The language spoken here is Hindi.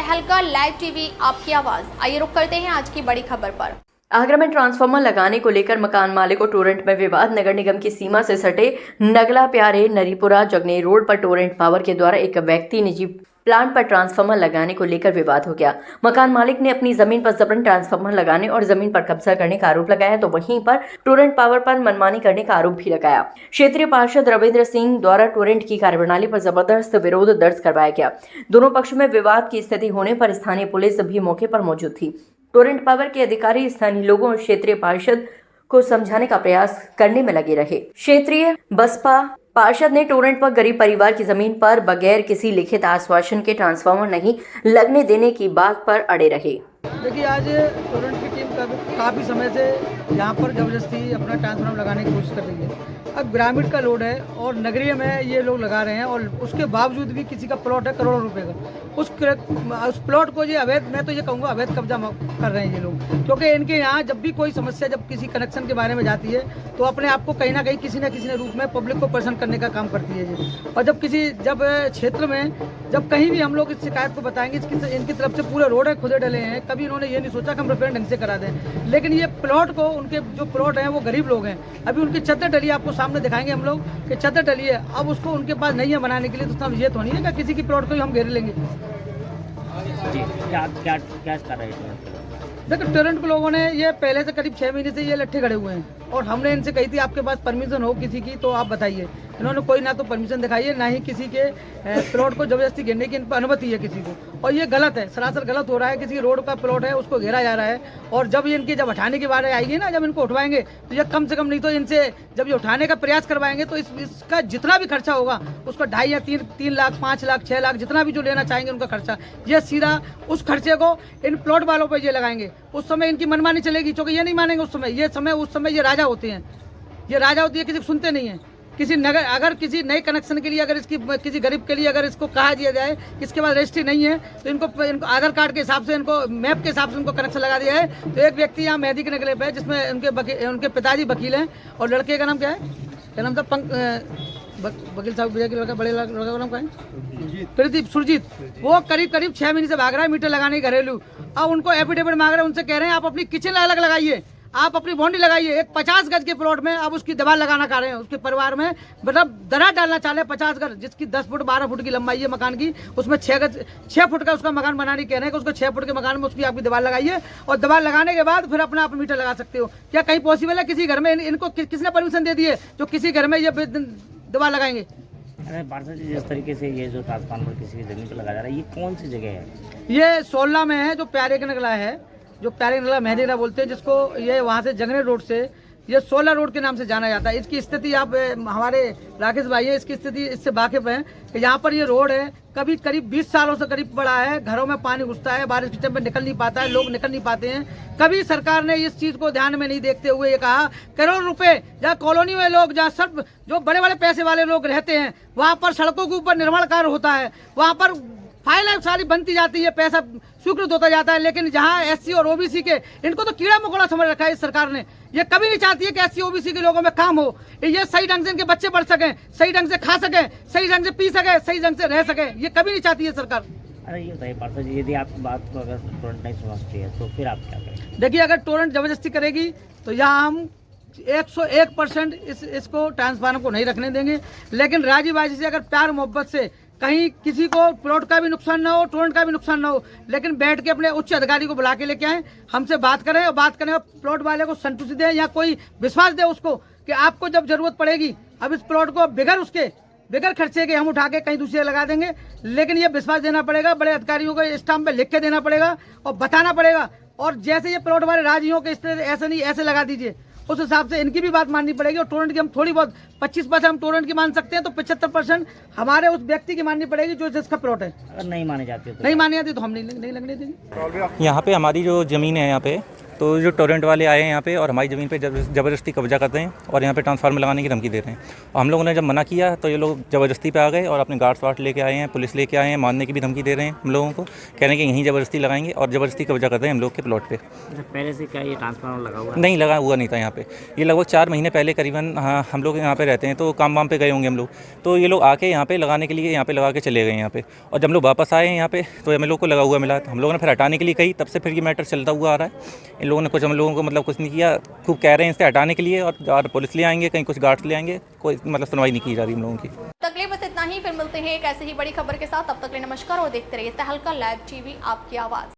तहलका लाइव टीवी आपकी आवाज। आइए रुक करते हैं आज की बड़ी खबर पर। आगरा में ट्रांसफार्मर लगाने को लेकर मकान मालिक को टोरेंट में विवाद। नगर निगम की सीमा से सटे नगला प्यारे नरीपुरा जगनेर रोड पर टोरेंट पावर के द्वारा एक व्यक्ति निजी प्लांट पर ट्रांसफार्मर लगाने को लेकर विवाद हो गया। मकान मालिक ने अपनी जमीन पर जबरन ट्रांसफार्मर लगाने और जमीन पर कब्जा करने का आरोप लगाया, तो वहीं पर टोरेंट पावर पर मनमानी करने का आरोप भी लगाया। क्षेत्रीय पार्षद रविंद्र सिंह द्वारा टोरेंट की कार्यप्रणाली पर जबरदस्त विरोध दर्ज करवाया गया। दोनों पक्षों में विवाद की स्थिति होने पर स्थानीय पुलिस भी मौके पर मौजूद थी। टोरेंट पावर के अधिकारी स्थानीय लोगों और क्षेत्रीय पार्षद को समझाने का प्रयास करने में लगे रहे। क्षेत्रीय बसपा पार्षद ने टोरेंट पर गरीब परिवार की जमीन पर बगैर किसी लिखित आश्वासन के ट्रांसफार्मर नहीं लगने देने की बात पर अड़े रहे। देखिए, आज टोरेंट की टीम काफ़ी समय से यहाँ पर ज़बरदस्ती अपना ट्रांसफार्मर लगाने की कोशिश कर रही है। अब ग्रामीण का लोड है और नगरीय में ये लोग लगा रहे हैं और उसके बावजूद भी किसी का प्लॉट है करोड़ों रुपए का, उस प्लॉट को ये अवैध, मैं तो ये कहूँगा अवैध कब्जा कर रहे हैं ये लोग। क्योंकि इनके यहाँ जब भी कोई समस्या, जब किसी कनेक्शन के बारे में जाती है तो अपने आप को कहीं ना कहीं किसी न किसी रूप में पब्लिक को परेशान करने का काम करती है ये। और जब क्षेत्र में जब कहीं भी हम लोग इस शिकायत को बताएंगे, इनकी तरफ से पूरे रोड है खुदे डले हैं, कभी इन्होंने ये नहीं सोचा कि हम रिपेयर ढंग से करा दें। लेकिन ये प्लॉट को, उनके जो प्लॉट हैं वो गरीब लोग हैं, अभी उनकी छत डली, आपको सामने दिखाएंगे हम लोग कि छत डली है, अब उसको उनके पास नहीं है बनाने के लिए, तो उसका ये तो नहीं है कि किसी की प्लॉट को ही हम घेर लेंगे। जी, क्या कर रहे हैं? देखो, टोरेंट के लोगों ने ये पहले से करीब 6 महीने से ये लट्ठे खड़े हुए हैं और हमने इनसे कही थी आपके पास परमिशन हो किसी की तो आप बताइए। इन्होंने कोई ना तो परमिशन दिखाई है, ना ही किसी के प्लॉट को जबरदस्ती घेरने की इन पर अनुमति है किसी को, और ये गलत है, सरासर गलत हो रहा है। किसी रोड का प्लॉट है उसको घेरा जा रहा है और जब हटाने की बात आएगी ना, जब इनको उठवाएंगे तो ये कम से कम नहीं तो इनसे जब ये उठाने का प्रयास करवाएंगे तो इसका जितना भी खर्चा होगा उसका 2.5 या 3 लाख 5 लाख 6 लाख जितना भी जो लेना चाहेंगे उनका खर्चा, ये सीधा उस खर्चे को इन प्लॉट वालों पर ये लगाएंगे। उस समय इनकी मनमानी चलेगी क्योंकि ये नहीं मानेंगे। उस समय ये राजा होते हैं, ये राजा होती है, किसी को सुनते नहीं है। किसी नगर, अगर किसी नए कनेक्शन के लिए, अगर इसकी किसी गरीब के लिए अगर इसको कहा दिया जाए इसके बाद रजिस्ट्री नहीं है तो इनको आधार कार्ड के हिसाब से, इनको मैप के हिसाब से उनको कनेक्शन लगा दिया है। तो एक व्यक्ति यहाँ मेहदी के नगले पे है जिसमें उनके पिताजी वकील हैं और लड़के का नाम क्या है, क्या नाम था, वकील साहब भैया के लड़का, बड़े लड़का का नाम क्या है, प्रदीप सुरजीत। वो करीब 6 महीने से भाग रहा है मीटर लगाने घरेलू। अब उनको एफिडेविट मांग रहे हैं, उनसे कह रहे हैं आप अपनी किचन अलग लगाइए, आप अपनी बाउंड्री लगाइए। एक 50 गज के प्लॉट में अब उसकी दीवार लगाना चाह रहे हैं, उसके परिवार में मतलब दरार डालना चाह रहे हैं 50 गज, जिसकी 10 फुट 12 फुट की लंबाई है मकान की, उसमें 6 फुट का उसका मकान बनाने कह रहे हैं कि उसको 6 फुट के मकान में उसकी आपकी दीवार लगाइए और दीवार लगाने के बाद फिर अपना आप मीटर लगा सकते हो। क्या कहीं पॉसिबल है किसी घर में? इनको किसने परमिशन दे दी है जो किसी घर में ये दीवार लगाएंगे? अरे पार्षद जी, जिस तरीके से ये जो ट्रांसफार्मर किसी की जमीन पर लगाया जा रहा है, ये कौन सी जगह है? ये 16 में है, जो प्यारे के नगला है, जो प्यारे नगला मेहदीरा बोलते हैं जिसको, ये वहाँ से जंगने रोड से ये 16 रोड के नाम से जाना जाता है। इसकी स्थिति आप हमारे राकेश भाई है, इसकी स्थिति इससे वाकिफ है कि यहाँ पर ये रोड है कभी करीब 20 सालों से करीब पड़ा है, घरों में पानी घुसता है, बारिश के टाइम पे निकल नहीं पाता है, लोग निकल नहीं पाते हैं। कभी सरकार ने इस चीज को ध्यान में नहीं देखते हुए ये कहा करोड़ रुपए, जहाँ कॉलोनी में लोग, जहाँ सब जो बड़े बड़े पैसे वाले लोग रहते हैं वहाँ पर सड़कों के ऊपर निर्माण कार्य होता है, वहाँ पर फाइलें सारी बनती जाती है, पैसा स्वीकृत होता जाता है। लेकिन जहाँ एससी और ओबीसी के, इनको तो कीड़ा मकोड़ा समझ रखा है इस सरकार ने। ये कभी नहीं चाहती है कि एससी ओबीसी के लोगों में काम हो, ये सही ढंग से इनके बच्चे पढ़ सकें, सही ढंग से खा सकें, सही ढंग से पी सके, सही ढंग से रह सके, ये कभी नहीं चाहती है सरकार। अरे ये बताइए पार्षद जी, यदि आपकी बात को अगर टोरेंट नहीं समझती है तो फिर आप क्या करेंगे? देखिए, अगर टोरेंट जबरदस्ती करेगी तो यहाँ हम 101% इसको ट्रांसफार्मर को नहीं रखने देंगे। लेकिन राजी बाजी से, अगर प्यार मोहब्बत से, कहीं किसी को प्लॉट का भी नुकसान ना हो, टोरेंट का भी नुकसान ना हो, लेकिन बैठ के अपने उच्च अधिकारी को बुला के लेके आए, हमसे बात करें और बात करने और प्लॉट वाले को संतुष्टि दें या कोई विश्वास दे उसको कि आपको जब जरूरत पड़ेगी, अब इस प्लॉट को बगैर खर्चे के हम उठा के कहीं दूसरे लगा देंगे। लेकिन ये विश्वास देना पड़ेगा, बड़े अधिकारियों को स्टाम्प पे लिख के देना पड़ेगा और बताना पड़ेगा। और जैसे ये प्लॉट वाले राजी हो कि इस तरह ऐसे नहीं, ऐसे लगा दीजिए, उस हिसाब से इनकी भी बात माननी पड़ेगी। और टोरेंट की हम थोड़ी बहुत 25% हम टोरेंट की मान सकते हैं, तो 75% हमारे उस व्यक्ति की माननी पड़ेगी जो जिसका प्लॉट है। अगर नहीं माने जाते तो नहीं मानी जाती तो हम नहीं लगने देंगे। यहाँ पे हमारी जो ज़मीन है, यहाँ पे तो जो टोरेंट वाले आए हैं यहाँ पे और हमारी ज़मीन पे ज़बरदस्ती कब्जा करते हैं और यहाँ पे ट्रांसफार्मर लगाने की धमकी दे रहे हैं। और हम लोगों ने जब मना किया तो ये लोग ज़बरदस्ती पे आ गए और अपने गार्ड्स वार्ड लेके आए हैं, पुलिस लेके आए हैं, मारने की भी धमकी दे रहे हैं हम लोगों को, कह रहे हैं कि यहीं ज़बरदस्ती लगाएंगे और ज़बरदस्ती कब्जा करते हैं हम लोग के प्लॉट पे। पहले से क्या ये ट्रांसफार्मर लगा हुआ है? नहीं, लगा हुआ नहीं था यहाँ पे। ये लगभग 4 महीने पहले करीबन, हाँ, हम लोग यहाँ पे रहते हैं तो काम वाम पे गए होंगे हम लोग, तो ये लोग आके यहाँ पे लगाने के लिए यहाँ पे लगा के चले गए यहाँ पे। और जब लोग वापस आए हैं यहाँ पे तो हम लोग को लगा हुआ मिला, तो हम लोगों ने फिर हटाने के लिए कही, तब से फिर ये मैटर चलता हुआ आ रहा है। इन लोगों ने कुछ हम लोगों को मतलब कुछ नहीं किया, खूब कह रहे हैं इससे हटाने के लिए और पुलिस ले आएंगे, कहीं कुछ गार्ड्स ले आएंगे, कोई मतलब सुनवाई नहीं की जा रही हम लोगों की। तकलीफ बस इतना ही, फिर मिलते हैं एक ऐसे ही बड़ी खबर के साथ। तब तक के लिए नमस्कार और देखते रहिए तहलका लाइव टीवी, आपकी आवाज़।